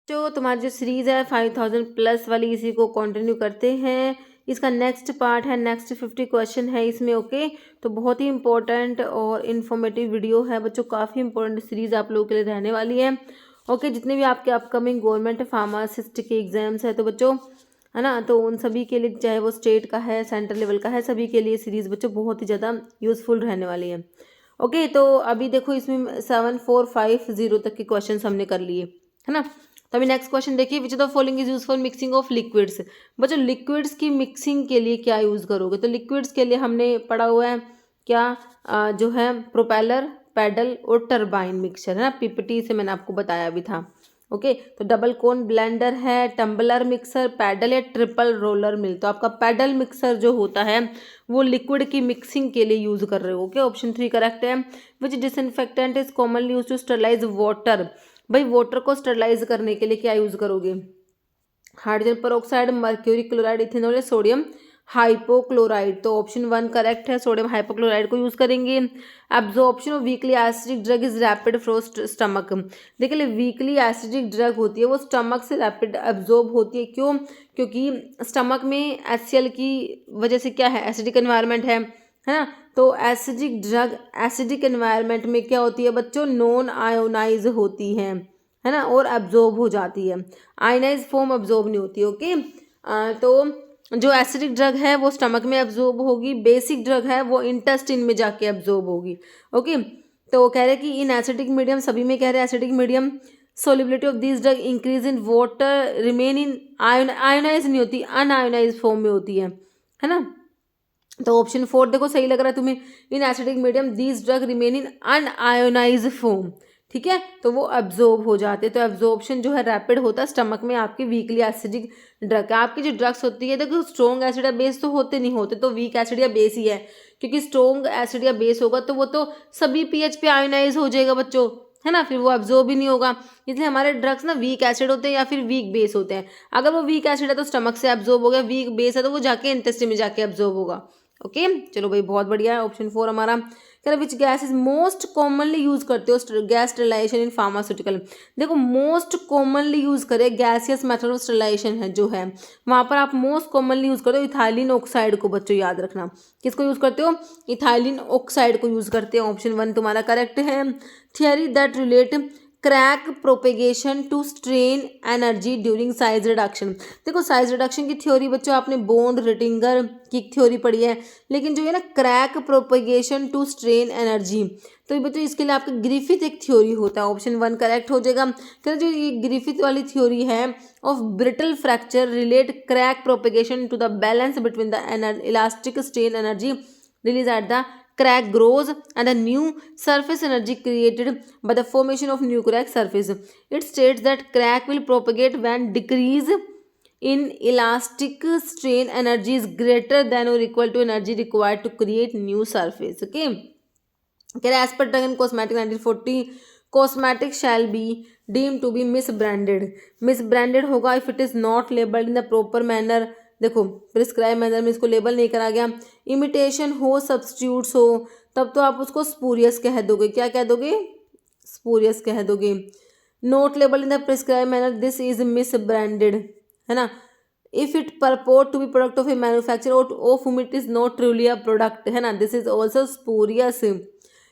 जो तुम्हारी जो सीरीज़ है 5000 प्लस वाली, इसी को कंटिन्यू करते हैं। इसका नेक्स्ट पार्ट है, नेक्स्ट 50 क्वेश्चन है इसमें। ओके, तो बहुत ही इंपॉर्टेंट और इन्फॉर्मेटिव वीडियो है बच्चों, काफ़ी इंपॉर्टेंट सीरीज़ आप लोगों के लिए रहने वाली है। ओके, जितने भी आपके अपकमिंग गवर्नमेंट फार्मासिस्ट के एग्जाम्स है तो बच्चों, है ना, तो उन सभी के लिए, चाहे वो स्टेट का है, सेंट्रल लेवल का है, सभी के लिए सीरीज़ बच्चों बहुत ही ज़्यादा यूज़फुल रहने वाली है। ओके, तो अभी देखो इसमें 7450 तक के क्वेश्चन हमने कर लिए, है ना। तो अभी नेक्स्ट क्वेश्चन देखिए, विच of the following is use for mixing of liquids. बच्चों लिक्विड्स की मिक्सिंग के लिए क्या यूज़ करोगे, तो लिक्विड्स के लिए हमने पढ़ा हुआ है क्या, जो है प्रोपेलर, पैडल और टरबाइन मिक्सचर, है ना, पीपीटी से मैंने आपको बताया भी था। ओके, तो डबल कोन ब्लेंडर है, टम्बलर मिक्सर, पैडल या ट्रिपल रोलर मिल। तो आपका पैडल मिक्सर जो होता है वो लिक्विड की मिक्सिंग के लिए यूज कर रहे हो। ओके, ऑप्शन 3 करेक्ट है। Which disinfectant is commonly use to sterilise water. भाई वाटर को स्टरलाइज करने के लिए क्या यूज करोगे, hydrogen peroxide, mercury chloride, ethanol या सोडियम हाइपोक्लोराइड। तो ऑप्शन 1 करेक्ट है, सोडियम हाइपोक्लोराइड को यूज करेंगे। Absorption of weakly acidic drug is rapid from stomach. देखिए वीकली एसिडिक ड्रग होती है वो स्टमक से रैपिड एब्जॉर्ब होती है, क्यों, क्योंकि स्टमक में HCl की वजह से क्या है, एसिडिक एनवायरनमेंट है ना। तो एसिडिक ड्रग एसिडिक एनवायरनमेंट में क्या होती है बच्चों, नॉन आयोनाइज होती है ना, और एब्जॉर्ब हो जाती है। आयनाइज फॉर्म एब्जॉर्ब नहीं होती। ओके, तो जो एसिडिक ड्रग है वो स्टमक में एब्जॉर्ब होगी, बेसिक ड्रग है वो इंटेस्टिन में जाके एब्जॉर्ब होगी। ओके, तो कह रहे हैं कि इन एसिडिक मीडियम, सभी में कह रहे हैं acidic medium, solubility of this drug increase in water, remain in ionise नहीं होती, अनआयोनाइज फॉर्म में होती है ना। तो ऑप्शन 4 देखो सही लग रहा है तुम्हें, in acidic medium these drug remain in un-ionised form, ठीक है, तो वो एब्जॉर्ब हो जाते हैं। तो एब्जॉर्प्शन जो है रैपिड होता है स्टमक में आपकी वीकली एसिडिक ड्रग। आपकी जो ड्रग्स होती है देखो, स्ट्रॉन्ग एसिड या बेस तो होते नहीं, होते तो वीक एसिड या बेस ही है, क्योंकि स्ट्रॉन्ग एसिड या बेस होगा तो वो तो सभी पीएच पे आयोनाइज हो जाएगा बच्चों, है ना, फिर वो एब्जॉर्ब ही नहीं होगा। इसलिए हमारे ड्रग्स ना वीक एसिड होते हैं या फिर वीक बेस होते हैं। अगर वो वीक एसिड है तो स्टमक से एब्जॉर्ब हो गया, वीक बेस है तो वो जाके इंटेस्टाइन में जाके एब्जॉर्ब होगा। ओके, चलो भाई बहुत बढ़िया है। ऑप्शन 4 हमारा कह रहा which gas is most commonly use करते हो गैस स्टरलाइजेशन इन फार्मास्यूटिकल। देखो मोस्ट कॉमनली यूज करे गैसियस मेथड ऑफ स्टरलाइजेशन है जो है, वहां पर आप मोस्ट कॉमनली यूज करते हो इथाइलिन ऑक्साइड को। बच्चों याद रखना, किसको यूज करते हो, इथाइलिन ऑक्साइड को यूज करते हैं। ऑप्शन 1 तुम्हारा करेक्ट है। Theory that relate crack propagation to strain energy during size reduction. देखो साइज रिडक्शन की थ्योरी बच्चों आपने बोन्ड रेटिंगर की थ्योरी पढ़ी है, लेकिन जो है ना crack propagation to strain energy, तो बच्चों इसके लिए आपका ग्रिफिथ एक थ्योरी होता है। ऑप्शन 1 करेक्ट हो जाएगा। फिर जो ये ग्रिफिथ वाली थ्योरी है of brittle fracture relate crack propagation to the balance between the elastic strain energy release at the crack grows and the new surface energy created by the formation of new crack surface. It states that crack will propagate when decrease in elastic strain energy is greater than or equal to energy required to create new surface. Okay, as per Duncan Cosmetic 1940, cosmetic shall be deemed to be misbranded. Misbranded होगा if it is not labeled in the proper manner. देखो prescribe manner में इसको label नहीं करा गया। Imitation हो, substitutes हो, तब तो आप उसको स्पूरियस कह दोगे। क्या कह दोगे, स्पूरियस कह दोगे। Not label in the prescribe manner, this is misbranded, है ना। If it purport to be product of a manufacture of whom it is not truly a product, है ना, this is also spurious.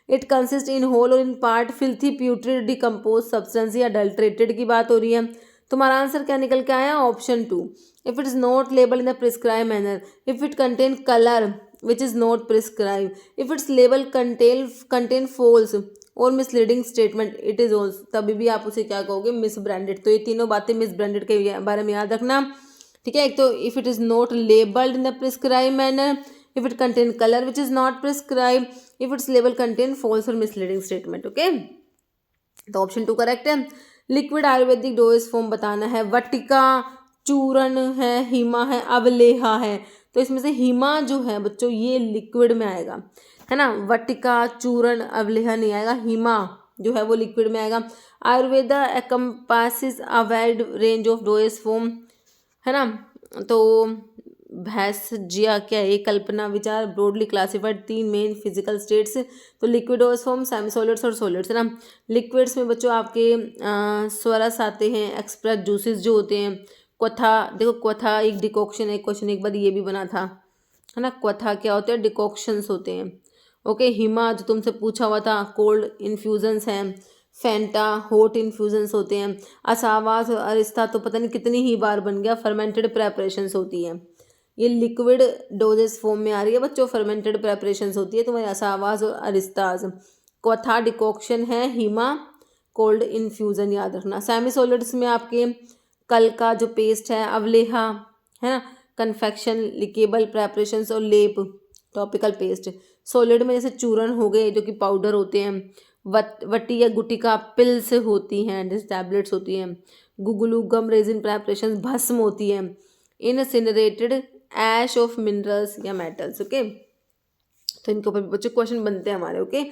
It consist in whole or in part filthy putrid decompose substance या adulterated की बात हो रही है। तुम्हारा answer क्या निकल के आया, option 2। If it is not label in the prescribe manner, if it contain colour which is not prescribe, if its label contain false or misleading statement, it is also, तभी भी आप उसे क्या कहोगे, मिस ब्रांडेड। तो ये तीनों बातें मिस ब्रांडेड के बारे में याद रखना, ठीक है। एक तो if it is not labelled in the prescribe manner, if it contain color which is not prescribed, if its label contain false or misleading statement. Okay, तो ऑप्शन 2 करेक्ट है। लिक्विड आयुर्वेदिक डोज फॉर्म बताना है, वटिका, चूर्ण है, हिमा है, अवलेहा है। तो इसमें से हिमा जो है बच्चों ये लिक्विड में आएगा, है ना, वटिका, चूर्ण, अवलेहा नहीं आएगा, हिमा जो है वो लिक्विड में आएगा। Ayurveda encompasses a wide range of dose form, है ना, तो भैंसजिया क्या है, कल्पना, विचार, broadly classified 3 main physical states. तो लिक्विड फॉर्म, सेमी सॉलिड्स और सॉलिड्स है ना। लिक्विड्स में बच्चों आपके स्वरस आते हैं, एक्सप्रेस जूसेस जो होते हैं। क्वथा, देखो क्वथा एक डिकॉक्शन है, क्वेश्चन एक बार ये भी बना था, है ना। क्वथा क्या होते हैं, डिकॉक्शंस होते हैं। ओके, हिमा जो तुमसे पूछा हुआ था, कोल्ड इन्फ्यूजन्स हैं। फैंटा हॉट इन्फ्यूजन्स होते हैं। असावास और अरिस्ता तो पता नहीं कितनी ही बार बन गया, फर्मेंटेड प्रेपरेशंस होती हैं। ये लिक्विड डोजेस फॉर्म में आ रही है बच्चों, फर्मेंटेड प्रेपरेशंस होती है तुम्हारे असावास और अरिस्ताज। क्वथा डिकॉक्शन है, हिमा कोल्ड इन्फ्यूजन, याद रखना। सेमी सॉलिड्स में आपके कल का जो पेस्ट है, अवलेहा है ना, कन्फेक्शन, लिकेबल प्रेपरेशंस और लेप, टॉपिकल पेस्ट। सॉलिड में जैसे चूर्ण हो गए जो कि पाउडर होते हैं। वटी या गुटिका पिल्स होती हैं, जैसे टैबलेट्स होती हैं। गुगलू गम रेजिन प्रेपरेशन भस्म होती है। इनसिनरेटेड ऐश ऑफ मिनरल्स या मेटल्स। ओके, तो इनके ऊपर बच्चों क्वेश्चन बनते हैं हमारे। Okay,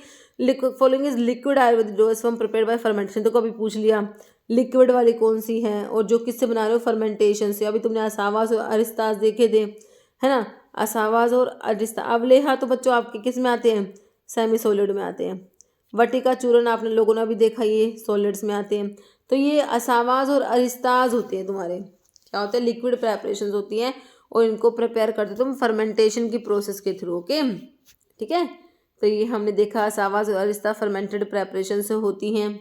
following is liquid Ayurvedic dose form prepared by fermentation. तो कभी पूछ लिया लिक्विड वाली कौन सी है, और जो किससे बना रहे हो, फर्मेंटेशन से। अभी तुमने असावास और अरिस्तास देखे थे, है ना। असावास और अरिस्ता, अवलेहा तो बच्चों आपके किस में आते हैं, सेमी सॉलिड में आते हैं। वटिका चूर्ण आपने लोगों ने भी देखा, ये सॉलिड्स में आते हैं। तो ये असावास और अरिस्ताज होते हैं तुम्हारे, क्या होते हैं, लिक्विड प्रेपरेशंस होती हैं, और इनको प्रिपेयर करते तुम फर्मेंटेशन की प्रोसेस के थ्रू। ओके, ठीक है। तो ये हमने देखा असावास और अरिस्ता फर्मेंटेड प्रेपरेशन से होती हैं।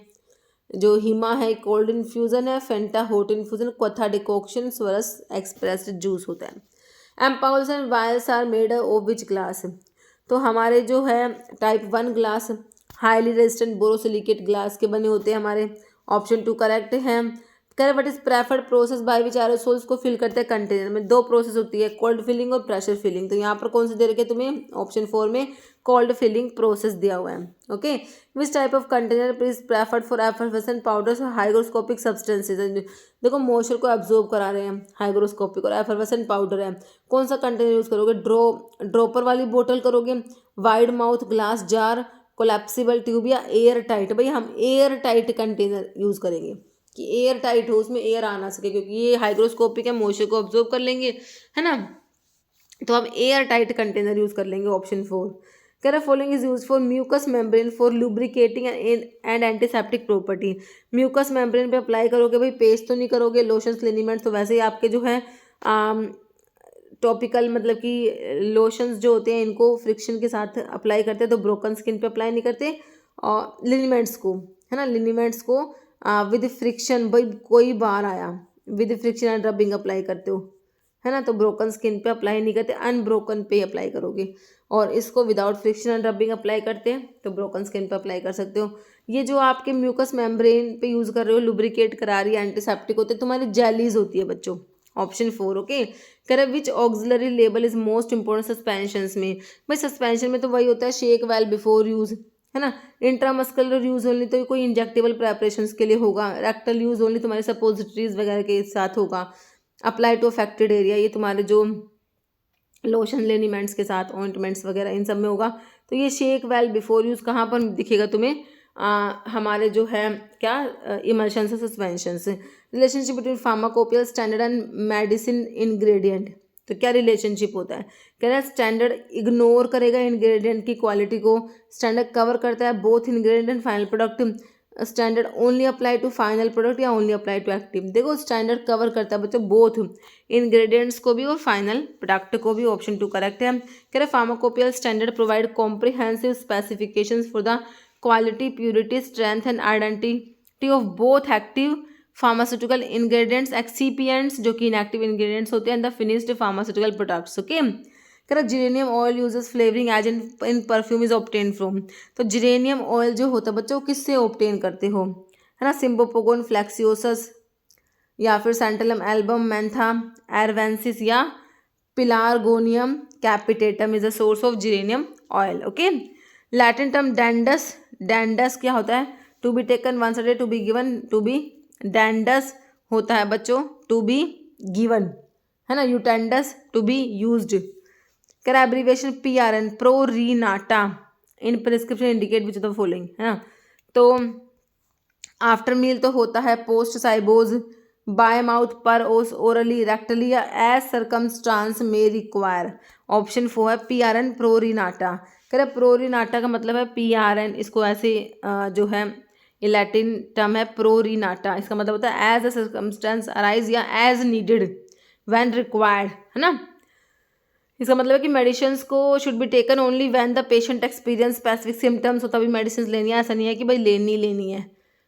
जो हिमा है कोल्ड इन्फ्यूजन है, फेंटा हॉट इन्फ्यूजन, क्वथा डिकॉक्शन, स्वरस एक्सप्रेस्ड जूस होता है। Ampoules and vials are made of which glass. तो हमारे जो है type 1 glass highly resistant borosilicate glass के बने होते हैं हमारे। ऑप्शन 2 करेक्ट है। Correct, what is preferred process by which aerosols को फिल करते हैं कंटेनर में। 2 प्रोसेस होती है, कोल्ड फिलिंग और प्रेशर फिलिंग। तो यहाँ पर कौन से दे रखे तुम्हें, ऑप्शन 4 में कोल्ड फिलिंग प्रोसेस दिया हुआ है। Okay, which type of container is preferred for effervescent powders और हाइग्रोस्कोपिक सब्सटेंसेज। देखो मॉइस्चर को एब्जॉर्ब करा रहे हैं, हाइग्रोस्कोपिक और एफरवेसेंट पाउडर है। कौन सा कंटेनर यूज करोगे, ड्रॉपर वाली बोतल करोगे, wide mouth glass jar, collapsible tube या एयर टाइट। भाई हम एयर टाइट कंटेनर यूज़ करेंगे कि एयर टाइट हो, उसमें एयर आ ना सके, क्योंकि ये हाइग्रोस्कोपिक है, मॉइस्चर को ऑब्जॉर्व कर लेंगे, है ना। तो हम एयर टाइट कंटेनर यूज़ कर लेंगे, ऑप्शन 4। कह रहा following is use for mucous membrane for lubricating and antiseptic property. Mucous membrane पे अप्लाई करोगे, भाई पेस्ट तो नहीं करोगे, लोशंस लिनीमेंट्स तो वैसे ही आपके जो है टॉपिकल मतलब कि लोशंस जो होते हैं इनको फ्रिक्शन के साथ अप्लाई करते हैं, तो ब्रोकन स्किन पे अप्लाई नहीं करते। और लिनीमेंट्स को, है ना, लिनीमेंट्स को विद फ्रिक्शन, भाई कोई बार आया with friction and rubbing apply करते हो, है ना। तो ब्रोकन स्किन पे अप्लाई नहीं करते, अनब्रोकन पे अप्लाई करोगे। और इसको without friction and rubbing apply करते हैं, तो ब्रोकन स्किन पे अप्लाई कर सकते हो। ये जो आपके म्यूकस मेम्ब्रेन पे यूज़ कर रहे हो, लुब्रिकेट करा रही है, एंटीसेप्टिक होते हैं, तुम्हारी जेलीज होती है बच्चों, ऑप्शन 4। ओके, कह which auxiliary label is most important suspensions में। भाई सस्पेंशन में तो वही होता है, शेक वेल बिफोर यूज, है ना। इंट्रामस्कुलर यूज ओनली तो कोई इंजेक्टेबल प्रेपरेशंस के लिए होगा। रेक्टल यूज ओनली तुम्हारे सपोजिटरीज वगैरह के साथ होगा। अप्लाई टू अफेक्टेड एरिया, ये तुम्हारे जो लोशन लिनीमेंट्स के साथ, ऑइंटमेंट्स वगैरह इन सब में होगा। तो ये शेक वेल बिफोर यूज कहाँ पर दिखेगा तुम्हें, हमारे जो है क्या इमल्शन से सस्पेंशन से। Relationship between pharmacopoeial standard and medicine ingredient, तो क्या रिलेशनशिप होता है, कह रहा है स्टैंडर्ड इग्नोर करेगा इंग्रेडिएंट की क्वालिटी को, स्टैंडर्ड कवर करता है both ingredient and final product, standard only apply to final product या ओनली अप्लाई टू एक्टिव। देखो स्टैंडर्ड कवर करता है बच्चों बोथ इंग्रेडिएंट्स को भी और फाइनल प्रोडक्ट को भी, ऑप्शन 2 करेक्ट है। कह रहे pharmacopoeial standard provide comprehensive specifications for the quality, purity, strength and identity of both active pharmaceutical ingredients, excipients जो कि इनएक्टिव इंग्रेडिएंट्स होते हैं, and the finished pharmaceutical products. Okay, कह geranium oil uses flavouring agent in perfume is obtain from. तो geranium oil जो होता है बच्चों किससे ऑब्टेन करते हो, है ना, सिम्बोपोगोन फ्लेक्सियोसस या फिर सेंटलम एल्बम, मैंथा एरवेंसिस या pelargonium capitatum is a source of geranium oil. Okay, Latin term dandus, dandus क्या होता है, to be taken once a day, to be given, to be, dandus होता है बच्चों टू बी गिवन, है ना, utendus to be used. करा abbreviation PRN, pro re nata in prescription indicate which of the following, है ना। तो आफ्टर मील तो होता है पोस्ट साइबोज, बाय माउथ, पर ओस, ओरली, रेक्टली या एज सर्कमस्टांस में रिक्वायर। ऑप्शन 4 है PRN, प्रोरिनाटा। कह रहे प्रोरिनाटा का मतलब है PRN, इसको ऐसे जो है ये लैटिन टर्म है प्रोरिनाटा, इसका मतलब होता है एज अ सर्कमस्टेंस अराइज या एज नीडेड व्हेन रिक्वायर्ड, है ना। इसका मतलब है कि मेडिसिन को should be taken only when the patient experience specific symptoms, हो तभी मेडिसिन लेनी है, ऐसा नहीं है कि भाई लेनी है,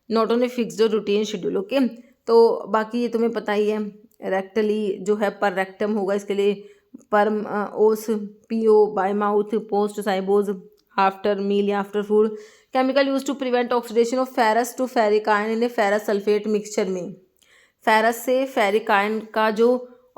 not only fixed routine schedule. Okay, तो बाकी ये तुम्हें पता ही है। रेक्टली जो है पर रेक्टम होगा, इसके लिए per os, PO by mouth, post cibos after meal या after food. Chemical use to prevent oxidation of ferrous to ferric ion in a ferrous sulphate mixture में। फेरस से फेरिक आयन का जो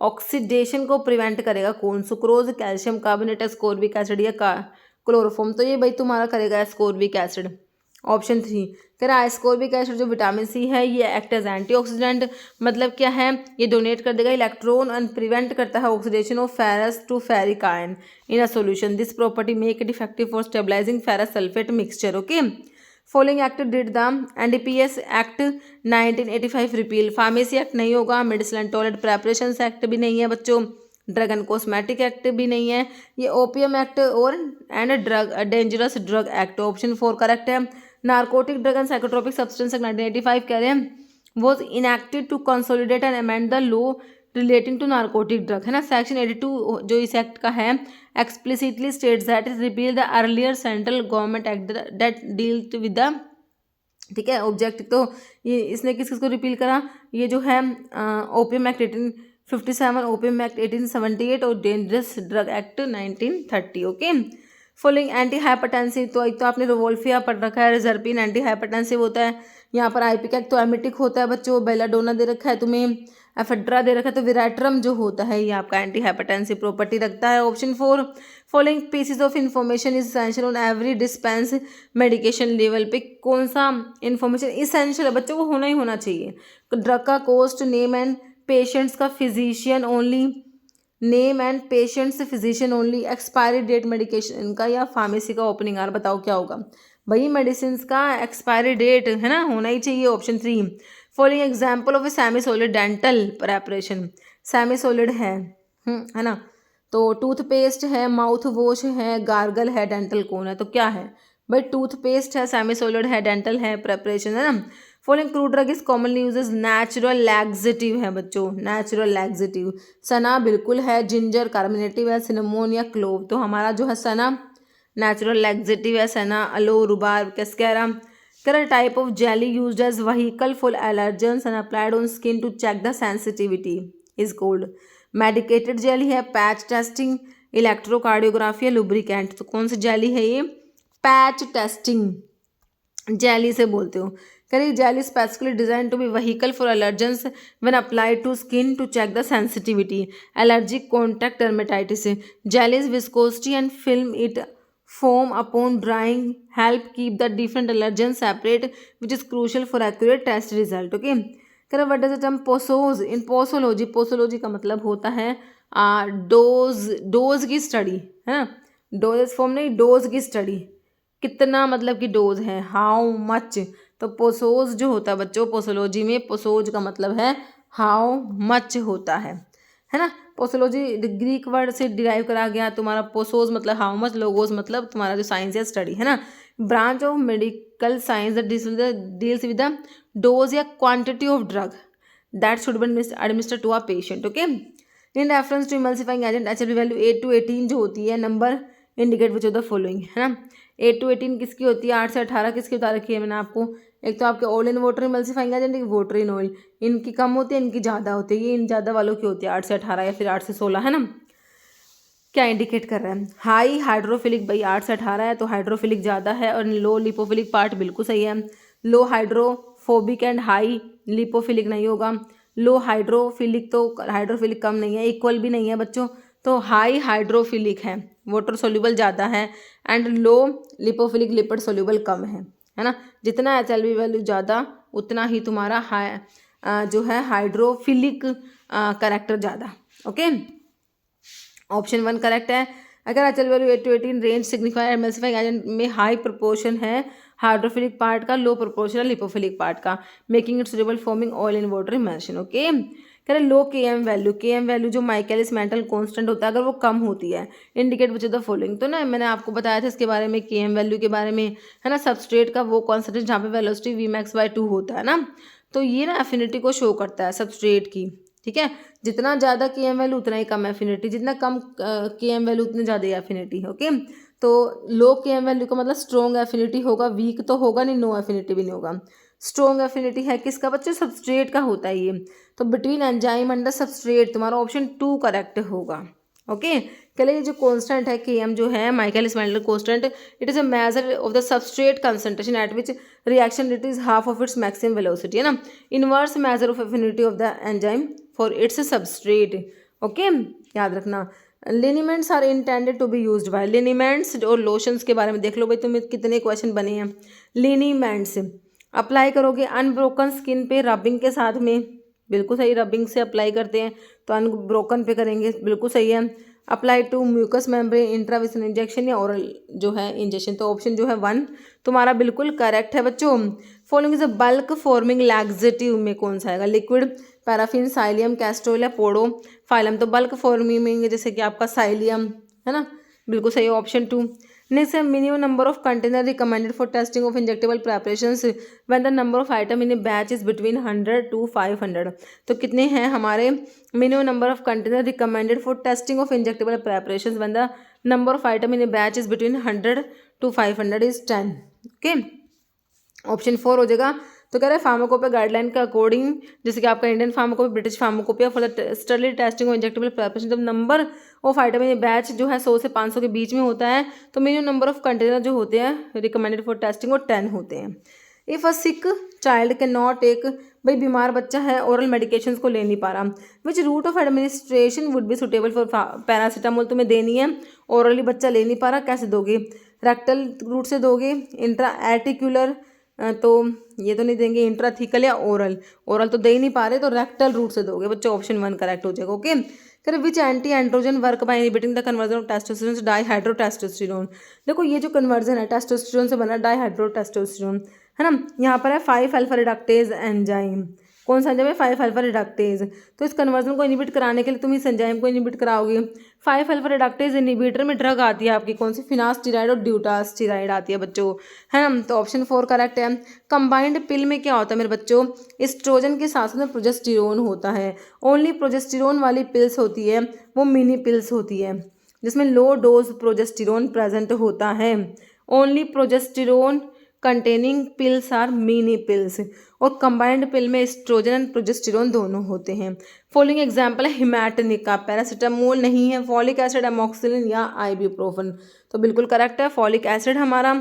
ऑक्सीडेशन को prevent करेगा कौन? Sucrose, calcium carbonate, ascorbic acid या chloroform. तो ये भाई तुम्हारा करेगा एस्कोर्बिक एसिड। ऑप्शन 3 कह रहा है एस्कोर्बिक एसिड जो विटामिन सी है ये एक्ट एज एंटीऑक्सीडेंट, मतलब क्या है, ये डोनेट कर देगा इलेक्ट्रॉन एंड प्रिवेंट करता है oxidation of ferrous to ferric ion in a solution. This property make it effective for stabilising ferrous sulphate mixture. Okay, following act did the NDPS act 1985 repeal. Pharmacy act नहीं होगा, medicine and toilet preparation act भी नहीं है बच्चों, drug and cosmetic act भी नहीं है, ये ओपीएम एक्ट और and drug dangerous drug act. Option 4 correct है। Narcotic drug and psychotropic substance act 1985 कह रहे हैं was enacted to consolidate and amend the law relating to narcotic drug, है ना। सेक्शन 82 जो इस एक्ट का है explicitly states that is repeal the earlier central government act that dealt with the, ठीक है, ऑब्जेक्ट। तो ये इसने किस किसको रिपील करा? ये जो है ओपीएम एक्ट 1857, ओपीएम एक्ट 1878 और dangerous drug act 1930। Okay, following anti hypertensive, तो एक तो आपने रोवोल्फिया पढ़ रखा है, रिजर्पिन एंटी हाइपरटेंसिव होता है, यहाँ पर आइपिकैक तो एमिटिक होता है बच्चों, बेलाडोना दे रखा है तुम्हें, एफेड्रा दे रखा है, तो विराट्रम जो होता है ये आपका एंटी हाइपरटेंसिव प्रॉपर्टी रखता है। Option 4 following pieces of information is essential on every dispense medication level पे कौन सा इन्फॉर्मेशन इसेंशियल है बच्चों, वो होना ही होना चाहिए। ड्रग का कोस्ट, नेम एंड पेशेंट्स का physician only, name and patient's physician only, expiry date medication का या फार्मेसी का ओपनिंग आवर, बताओ क्या होगा भाई? मेडिसिन का एक्सपायरी डेट है ना, होना ही चाहिए। Option 3 following example of a semi solid dental preparation, semi solid है ना, तो टूथपेस्ट है, माउथ वॉश है, गार्गल है, डेंटल कौन है? तो क्या है भाई? टूथपेस्ट है, सेमी सॉलिड है, डेंटल है, प्रेपरेशन है ना। Following crude drug is commonly uses, natural laxative है बच्चों, नेचुरल लैक्सेटिव। सना बिल्कुल है, जिंजर कार्बोनेटिव है, सिनेमोन या क्लोव। तो हमारा जो है सना नेचुरल लैक्सेटिव है, senna, aloe, rhubarb, cascara. Correct type of jelly used as vehicle for allergens and applied on skin to check the sensitivity is called medicated jelly है, पैच टेस्टिंग, इलेक्ट्रोकार्डियोग्राफी या lubricant. तो कौन सी jelly है ये? Patch testing jelly से बोलते हो। करिए jelly specifically design to be vehicle for allergens when applied to skin to check the sensitivity, allergic contact dermatitis. Jellies viscosity and film it foam upon drying help keep the different allergens separate which is crucial for accurate test result. Okay, करें what does the term posose in posology? posology का मतलब होता है dose की study, है ना, doses form नहीं, dose की स्टडी, कितना मतलब कि डोज है, हाउ मच। तो पोसोज जो होता है बच्चों पोसोलॉजी में, पोसोज का मतलब है हाउ मच होता है ना। पोसोलॉजी ग्रीक वर्ड से डिराइव करा गया तुम्हारा, पोसोज मतलब हाउ मच, लोगोस मतलब तुम्हारा जो साइंस या स्टडी है ना। Branch of medical science deals with the dose या quantity of drug that should be administered to a patient. Okay, in reference to emulsifying agent HLB value 8 to 18 जो होती है number indicate which of the following, है ना। 8 to 18 किसकी होती है? 8 से 18 किसकी बता रखी है मैंने आपको? एक तो आपके oil in water emulsifying agent, एक वाटर इन ऑयल, इनकी कम होती है, इनकी ज़्यादा होती है। ये इन ज़्यादा वालों की होती है 8 से 18 या फिर 8 से 16, है ना। क्या इंडिकेट कर रहा है? हाई हाइड्रोफिलिक, भाई 8 से 18 है तो हाइड्रोफिलिक ज़्यादा है, और लो लिपोफिलिक पार्ट बिल्कुल सही है। लो हाइड्रोफोबिक एंड हाई लिपोफिलिक नहीं होगा। लो हाइड्रोफिलिक तो हाइड्रोफिलिक कम नहीं है, इक्वल भी नहीं है बच्चों, तो हाई हाइड्रोफिलिक है, वाटर सोल्यूबल ज़्यादा है, and low lipophilic lipid soluble कम है ना। जितना HLB वैल्यू ज़्यादा उतना ही तुम्हारा जो है हाइड्रोफिलिक करेक्टर ज़्यादा। ओके, ऑप्शन 1 करेक्ट है। अगर HL value 8 to 18 range signify emulsifying agent में हाई प्रोपोर्शन है हाइड्रोफिलिक पार्ट का, लो प्रोपोर्शन है लिपोफिलिक पार्ट का, making it suitable forming oil in water emulsion. Okay, कह रहे लो Km वैल्यू जो माइकलिस मेंटल कांस्टेंट होता है अगर वो कम होती है indicate which of the following. तो ना मैंने आपको बताया था इसके बारे में, Km वैल्यू के बारे में, है ना, सबस्ट्रेट का वो कॉन्सेंट्रेशन जहाँ पे वेलोसिटी Vmax/2 होता है ना, तो ये ना एफिनिटी को शो करता है सबस्ट्रेट की। ठीक है, जितना ज़्यादा Km वैल्यू उतना ही कम एफिनिटी, जितना कम Km वैल्यू उतनी ज़्यादा एफिनिटी। ओके, तो लो Km वैल्यू का मतलब स्ट्रॉन्ग एफिनिटी होगा, वीक तो होगा नहीं, नो एफिनिटी भी नहीं होगा। स्ट्रॉन्ग एफिनिटी है किसका बच्चों, सबस्ट्रेट का होता है ये। तो between enzyme and the substrate तुम्हारा ऑप्शन 2 करेक्ट होगा। ओके, चलिए जो कांस्टेंट है Km जो है Michaelis Menten constant, it is a measure of the substrate concentration at which reaction rate is half of its maximum velocity, है ना, inverse measure of affinity of the enzyme for its substrate. Okay, याद रखना। Liniments are intended to be used by, liniments और lotions के बारे में देख लो भाई, तुम्हें कितने क्वेश्चन बने हैं। लिनीमेंट्स अप्लाई करोगे अनब्रोकन स्किन पे रबिंग के साथ में, बिल्कुल सही, रबिंग से अप्लाई करते हैं तो अनब्रोकन पे करेंगे, बिल्कुल सही है। Apply to mucous membrane intravenous injection या ओरल जो है इंजेक्शन, तो ऑप्शन जो है 1 तुम्हारा बिल्कुल करेक्ट है बच्चों। Following is a bulk forming laxative में कौन सा आएगा, लिक्विड, पैराफिन, साइलियम, कैस्ट्रोल या पोडो फाइलम। तो बल्क फॉर्मिंग जैसे कि आपका साइलियम है ना, बिल्कुल सही है ऑप्शन 2। नेक्स्ट है minimum number of container recommended for testing of injectable preparations when the number of item in A batch is between 100 to 500। तो कितने हैं हमारे minimum number of container recommended for testing of injectable preparations when the number of item in A batch is between 100 to 500 is 10। Okay, option 4 हो जाएगा। तो कह रहे हैं फार्माकोपिया गाइडलाइन के अकॉर्डिंग, जैसे कि आपका Indian pharmacopoeia, British pharmacopoeia for the study testing of injectable preparation, जब number of item in batch जो है 100 से 500 के बीच में होता है तो मिनिमम नंबर ऑफ कंटेनर जो होते हैं रिकमेंडेड फॉर टेस्टिंग वो 10 होते हैं। If a sick child can not take, भाई बीमार बच्चा है ओरल मेडिकेशंस को ले नहीं पा रहा, which route of administration would be suitable for paracetamol तुम्हें देनी है, ओरली बच्चा ले नहीं पा रहा, कैसे दोगे, रेक्टल रूट से दोगे, इंट्रा आर्टिकुलर तो ये तो नहीं देंगे, इंट्राथिकल या ओरल, ओरल तो दे ही नहीं पा रहे तो रेक्टल रूट से दोगे बच्चों, ऑप्शन 1 करेक्ट हो जाएगा। ओके, फिर which anti androgen work by inhibiting the conversion of testosterone to dihydrotestosterone. देखो ये जो कन्वर्जन है टेस्टोस्टेरोन से बना डाईहाइड्रोटेस्टोस्टेरोन, है ना, यहाँ पर है 5 अल्फा रिडक्टेज एंजाइम, कौन सा एंजाइम है 5 अल्फा रिडक्टेज। तो इस कन्वर्जन को इनिबिट कराने के लिए तुम इस एंजाइम को इनिबिट कराओगे। 5 अल्फा रिडक्टेज इनिबिटर में ड्रग आती है आपकी कौन सी, फिनास्टिराइड और ड्यूटास्टिराइड आती है बच्चों, है ना, तो ऑप्शन 4 करेक्ट है। कंबाइंड पिल में क्या होता है मेरे बच्चों, एस्ट्रोजन के साथ में प्रोजेस्टेरोन होता है, ओनली प्रोजेस्टेरोन वाली पिल्स होती है वो मिनी पिल्स होती है जिसमें लो डोज प्रोजेस्टेरोन प्रेजेंट होता है, only progesterone containing pills are mini pills, और कंबाइंड पिल में एस्ट्रोजन एंड प्रोजेस्टेरोन दोनों होते हैं। फॉलोइंग एग्जांपल है हिमैटनिक का, पैरासीटामोल नहीं है, फॉलिक एसिड, एमोक्सिलिन या आइबुप्रोफेन, तो बिल्कुल करेक्ट है फॉलिक एसिड हमारा।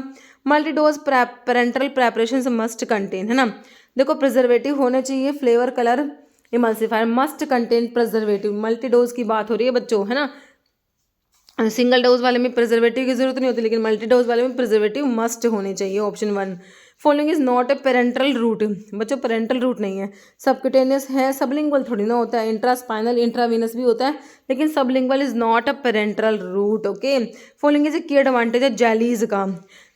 Multidose parenteral preparations must contain, है ना, देखो प्रिजर्वेटिव होने चाहिए, flavour colour emulsifier, must contain preservative, multidose की बात हो रही है बच्चों, है ना, सिंगल डोज वाले में प्रिजर्वेटिव की जरूरत नहीं होती लेकिन मल्टी डोज वाले में प्रिजर्वेटिव मस्ट होने चाहिए, option 1। Following is not a parenteral route, बच्चों पेरेंटल रूट नहीं है, सबक्यूटेनियस है, सबलिंगुअल थोड़ी ना होता है, इंट्रास्पाइनल इंट्रावीनस भी होता है लेकिन sublingual is not a parenteral route. Okay, following is की एडवांटेज है जेलीज का,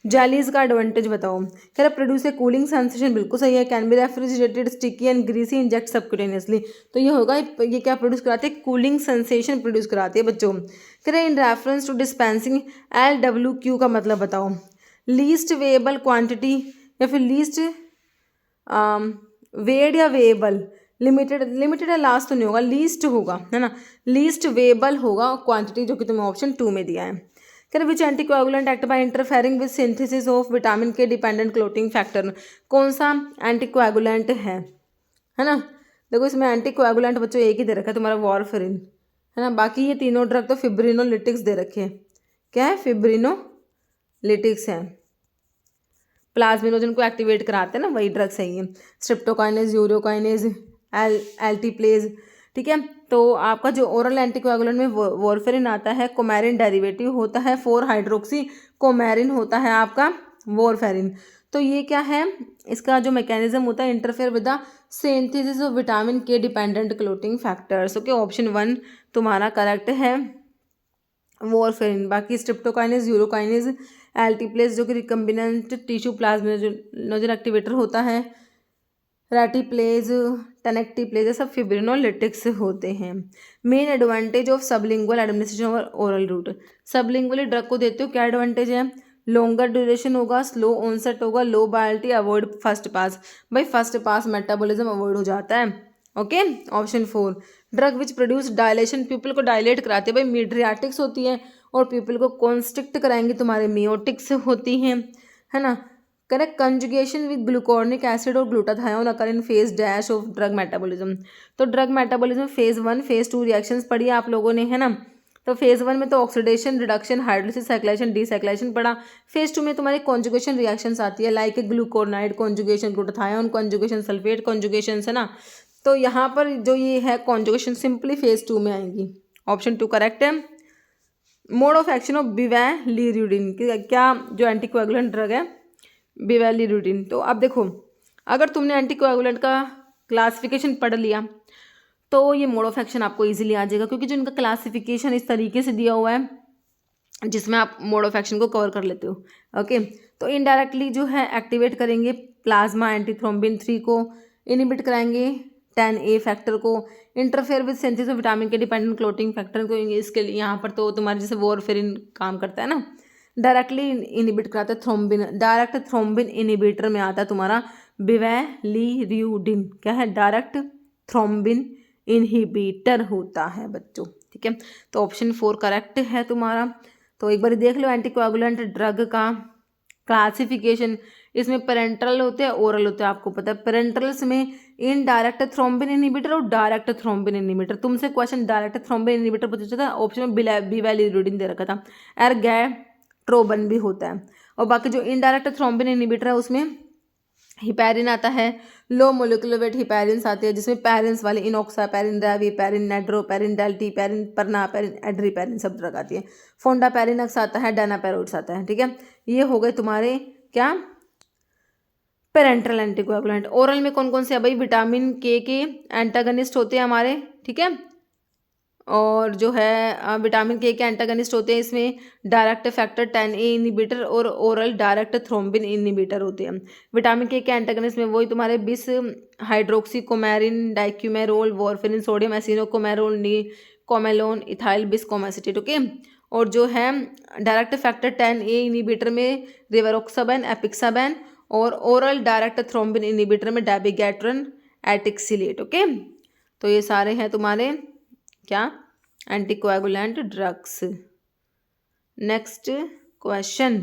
जेलीज का एडवांटेज बताओ, कह रहे प्रोड्यूस ए कूलिंग सेंसेशन, बिल्कुल सही है, can be refrigerated sticky and greasy inject subcutaneously, तो ये होगा, ये क्या प्रोड्यूस कराते हैं, कूलिंग सेंसेशन प्रोड्यूस कराती है बच्चों। कह रहे in reference to dispensing LWQ का मतलब बताओ, लीस्ट वेएबल क्वांटिटी या फिर लीस्ट वेड या वेएबल, लिमिटेड है, लास्ट तो नहीं होगा, लीस्ट होगा, है ना, लीस्ट वेएबल होगा क्वांटिटी जो कि तुम्हें ऑप्शन 2 में दिया है। कह रहे which anticoagulant act by interfering with synthesis of vitamin K dependent clotting factor, कौन सा एंटीकोएगुलेंट है ना, देखो इसमें एंटीकोएगुलेंट बच्चों एक ही दे रखा है तुम्हारा वारफेरिन, है ना, बाकी ये तीनों ड्रग तो फिब्रिनोलिटिक्स दे रखे हैं, क्या है फिब्रिनोलिटिक्स है, प्लाज्मिनोजन को एक्टिवेट कराते हैं ना वही ड्रग सही है, स्ट्रेप्टोकाइनेज, यूरोकाइनेज, एल्टीप्लेज, ठीक है। तो आपका जो ओरल एंटीकोएगुलेंट में वॉरफेरिन आता है, कोमेरिन डेरिवेटिव होता है, 4 हाइड्रोक्सी कोमेरिन होता है आपका वॉरफेरिन, तो ये क्या है, इसका जो मैकेनिज्म होता है interfere with the synthesis of vitamin K dependent clotting factors. Okay, option 1 तुम्हारा करेक्ट है। वॉरफेरिन। बाकी स्ट्रिप्टोकाइनेज, यूरोकाइनेज, एल्टीप्लेस जो कि रिकम्बिनेंट टिश्यू प्लाज्मोजेन एक्टिवेटर होता है, रैटिप्लेज, टेनेक्टिप्लेज, ये सब फिब्रिनोलिटिक्स होते हैं। Main advantage of sublingual administration और ओरल रूट। सबलिंगुअली ड्रग को देते हो क्या एडवांटेज है? लॉन्गर ड्यूरेशन होगा, स्लो ऑनसेट होगा, लो बायोलिटी, अवॉइड फर्स्ट पास। भाई फर्स्ट पास मेटाबॉलिज्म अवॉइड हो जाता है। Okay, option 4। Drug which produce dilation, people को डायलेट कराते हैं। भाई मीड्रियाटिक्स होती है और पीपल को कॉन्स्ट्रिक्ट कराएंगे तुम्हारे मियोटिक्स होती हैं, है ना। Correct. Conjugation with gluconic acid और glutathione occur in phase dash of drug metabolism. तो drug metabolism phase 1 phase 2 reactions पढ़ी आप लोगों ने, है ना। तो फेज 1 में तो oxidation, reduction, hydrolysis, cyclization, decyclization पढ़ा। फेज 2 में तुम्हारी कॉन्जुगेशन रिएक्शंस आती है, like glucuronide conjugation, glutathione conjugation, sulphate conjugation, है ना। तो यहाँ पर जो ये है कॉन्जुगेशन सिंपली फेज 2 में आएंगी। ऑप्शन 2 करेक्ट है। मोड ऑफ एक्शन ऑफ बिवेलिरुडिन, क्या जो एंटीकोएगुलेंट ड्रग है बिवेलिरुडिन। तो अब देखो, अगर तुमने एंटीकोएगुलेंट का क्लासिफिकेशन पढ़ लिया तो ये मोड ऑफ एक्शन आपको इजीली आ जाएगा, क्योंकि जो इनका क्लासिफिकेशन इस तरीके से दिया हुआ है जिसमें आप मोड ऑफ एक्शन को कवर कर लेते हो। ओके, तो इनडायरेक्टली जो है एक्टिवेट करेंगे प्लाज्मा एंटीथ्रोम्बिन 3 को, इनिबिट कराएंगे 10A फैक्टर को, interfere with synthesis of vitamin K dependent clotting factor को। इसके लिए यहाँ पर तो तुम्हारे जैसे वॉरफेरिन काम करता है ना, डायरेक्टली इनिबिट कराता है थ्रोम्बिन। डायरेक्ट थ्रोम्बिन इनिबिटर में आता है तुम्हारा बिवेलिरुडिन। क्या है? डायरेक्ट थ्रोम्बिन इनहिबिटर होता है बच्चों, ठीक है। तो ऑप्शन 4 करेक्ट है तुम्हारा। तो एक बार देख लो एंटीकोएगुलेंट ड्रग का क्लासिफिकेशन। इसमें पेरेंट्रल होते हैं, ओरल होते हैं, आपको पता है। पेरेंट्रल्स में इनडायरेक्ट थ्रोम्बिन इनहिबिटर और डायरेक्ट थ्रोम्बिन इनहिबिटर। तुमसे क्वेश्चन डायरेक्ट थ्रोम्बिन इनहिबिटर पूछा था, ऑप्शन में बिवेलिरुडिन दे रखा था। एर्गैट्रोबन भी होता है। और बाकी जो इनडायरेक्ट थ्रोम्बिन इनहिबिटर है उसमें हिपैरिन आता है, लो मोलिकुलर वेट हिपैरिन्स आते हैं, जिसमें पैरिन्स वाले इनोक्सापैरिन, रेविपैरिन, नेड्रोपैरिन, डेल्टीपैरिन, परनापैरिन, एड्रीपैरिन सब ड्रग आती है। फोंडापैरिनक्स आता है, डानापैरोड्स आता है, ठीक है। ये हो गए तुम्हारे क्या पेरेंट्रल एंटीकोएगुलेंट। ओरल में कौन कौन से? भाई विटामिन के एंटागनिस्ट होते हैं हमारे, ठीक है। और जो है विटामिन के एंटागनिस्ट होते हैं इसमें डायरेक्ट फैक्टर 10A इनिबिटर और ओरल डायरेक्ट थ्रोम्बिन इनिबिटर होते हैं। विटामिन के एंटागनिस्ट में वही तुम्हारे bis hydroxycoumarin, dicoumarol, warfarin, sodium acenocoumarol, कोमेलोन, इथाइल बिस्कोमेसिटेट, ओके। और जो है डायरेक्ट फैक्टर 10A इनिबिटर में रिवारोक्साबैन, एपिक्साबैन, और ओरल डायरेक्ट थ्रोम्बिन इनिबिटर में डैबिगैट्रन, एटिक्सिलेट, ओके। तो ये सारे हैं तुम्हारे क्या anticoagulant drugs. Next question,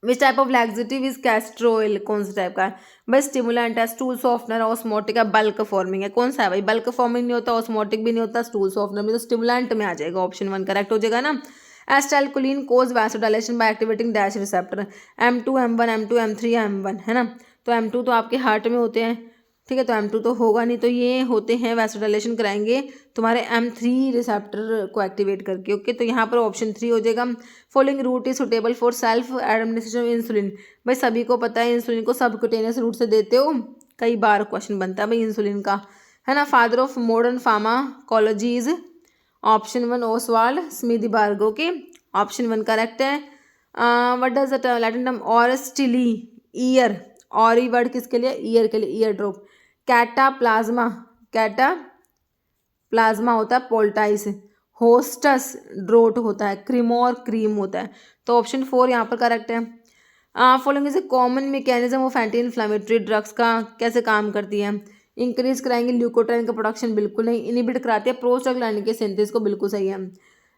which type of laxative is castor oil? कौन सा टाइप का है? भाई स्टिमुलेंट है, स्टूल सॉफ्टनर, ऑस्मोटिक है, बल्क फॉर्मिंग है। कौन सा है भाई? बल्क फॉर्मिंग नहीं होता, ऑस्मोटिक भी नहीं होता, स्टूल सॉफ्टनर में, तो स्टिमुलेंट में आ जाएगा। ऑप्शन 1 करेक्ट हो जाएगा ना। Acetylcholine causes vasodilation by activating dash receptor, M2, M1, M2, M3 या M1, है ना। तो M2 तो आपके हार्ट में होते हैं, ठीक है, तो M2 तो होगा नहीं, तो ये होते हैं वैसोडाइलेशन कराएंगे तुम्हारे M3 रिसेप्टर को एक्टिवेट करके, ओके। तो यहाँ पर ऑप्शन 3 हो जाएगा। Following route is suitable for self administration of insulin. भाई सभी को पता है इंसुलिन को सबक्यूटेनियस रूट से देते हो, कई बार क्वेश्चन बनता है भाई इंसुलिन का, है ना। Father of modern pharmacology is option 1 Oswald Schmiedeberg, okay. Option 1 correct है। What does the Latin term ऑरस्टिली, ईयर, ऑरी वर्ड किसके लिए? ईयर के लिए, ईयर ड्रॉप। कैटाप्लाज्मा, कैटाप्लाज्मा होता है पोल्टाइस, होस्टस ड्रोट होता है, क्रीमोर क्रीम होता है। तो ऑप्शन 4 यहाँ पर करेक्ट है। Following is a common mechanism of anti inflammatory drugs का कैसे काम करती है? इंक्रीज कराएंगे ल्यूकोट्राइन का प्रोडक्शन, बिल्कुल नहीं। इनिबिट कराती है प्रोस्टाग्लैंडिन के सिंथेसिस को, बिल्कुल सही है।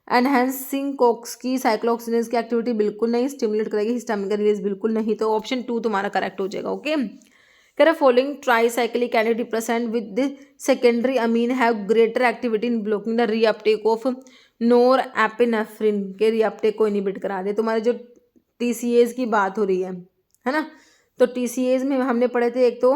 एनहेंसिंग कोक्स की साइक्लोऑक्सीनेज की एक्टिविटी, बिल्कुल नहीं। स्टिमुलेट करेगी हिस्टामिन का रिलीज, बिल्कुल नहीं। तो ऑप्शन 2 तुम्हारा करेक्ट हो जाएगा, ओके। कह रहा following tricyclic antidepressant with the secondary amine have greater activity in blocking the reuptake of norepinephrine के रीअपटेक को इनिबिट करा दे। तुम्हारे जो TCAs की बात हो रही है ना। तो TCAs में हमने पढ़े थे एक तो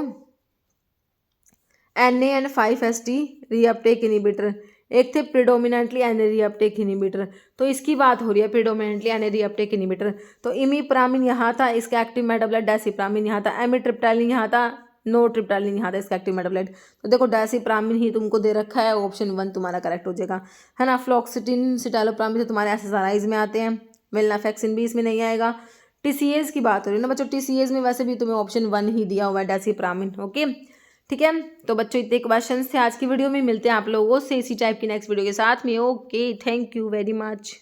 NAN5-HT रीअपटेक इनिबिटर, एक थे प्रिडोमिनेंटली एना रीअपटेक इनिबिटर। तो इसकी बात हो रही है प्रिडोमिनेंटली एना रीअपटेक इनिबिटर। तो इमीप्रामिन यहाँ था, इसका एक्टिव मेटाबोलाइट डेसिप्रामिन यहाँ था, एमिट्रिप्टाइलिन यहाँ था, नो ट्रिप्टालिन यहाँ था इसका एक्टिव मेटाबोलाइट। तो देखो डायसिप्रामिन ही तुमको दे रखा है, ऑप्शन 1 तुम्हारा करेक्ट हो जाएगा, है ना। फ्लॉक्सिटिन सिटालोप्रामिन से तुम्हारे एसएसआरआईज में आते हैं, वेलनाफेक्सिन भी इसमें नहीं आएगा। टीसीएज की बात हो रही है ना बच्चों, टीसीएज में वैसे भी तुम्हें ऑप्शन 1 ही दिया हुआ है, डायसिप्रामिन। ओके ठीक है, तो बच्चों इतने क्वेश्चन थे आज की वीडियो में। मिलते हैं आप लोगों से इसी टाइप की नेक्स्ट वीडियो के साथ में। Okay, thank you very much.